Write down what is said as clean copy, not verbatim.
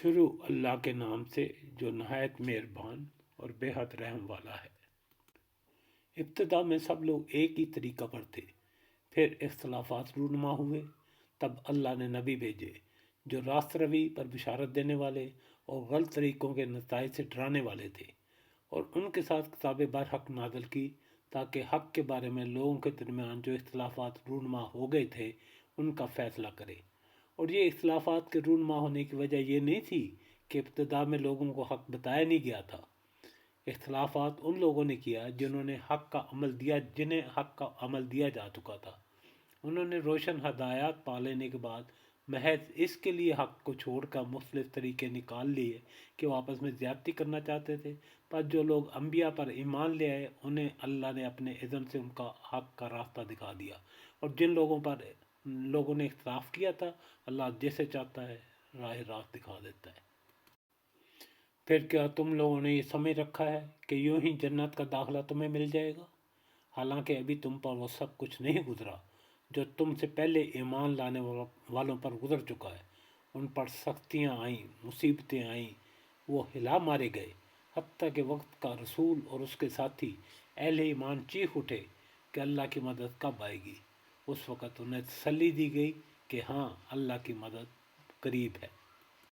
شروع اللہ کے نام سے جو نہایت مہربان اور بے حد رحم والا ہے۔ ابتدا میں سب لوگ ایک ہی طریقہ پر تھے، پھر اختلافات رونما ہوئے، تب اللہ نے نبی بھیجے جو راست روی پر بشارت دینے والے اور غلط طریقوں کے نتائج سے ڈرانے والے تھے، اور ان کے ساتھ کتاب برحق نازل کی تاکہ حق کے بارے میں لوگوں کے درمیان جو اختلافات رونما ہو گئے تھے ان کا فیصلہ کرے۔ اور یہ اختلافات کے رونما ہونے کی وجہ یہ نہیں تھی کہ ابتدا میں لوگوں کو حق بتایا نہیں گیا تھا۔ اختلافات ان لوگوں نے کیا جنہیں حق کا عمل دیا جا چکا تھا۔ انہوں نے روشن ہدایات پا لینے کے بعد محض اس کے لیے حق کو چھوڑ کر مختلف طریقے نکال لیے کہ وہ آپس میں زیادتی کرنا چاہتے تھے۔ پر جو لوگ انبیاء پر ایمان لے آئے انہیں اللہ نے اپنے اذن سے ان کا حق کا راستہ دکھا دیا، اور جن لوگوں نے اختلاف کیا تھا اللہ جسے چاہتا ہے راہ راست دکھا دیتا ہے۔ پھر کیا تم لوگوں نے یہ سمجھ رکھا ہے کہ یوں ہی جنت کا داخلہ تمہیں مل جائے گا، حالانکہ ابھی تم پر وہ سب کچھ نہیں گزرا جو تم سے پہلے ایمان لانے والوں پر گزر چکا ہے۔ ان پر سختیاں آئیں، مصیبتیں آئیں، وہ ہلا مارے گئے، حتیٰ کہ وقت کا رسول اور اس کے ساتھی اہل ایمان چیخ اٹھے کہ اللہ کی مدد کب آئے گی۔ اس وقت انہیں تسلی دی گئی کہ ہاں اللہ کی مدد قریب ہے۔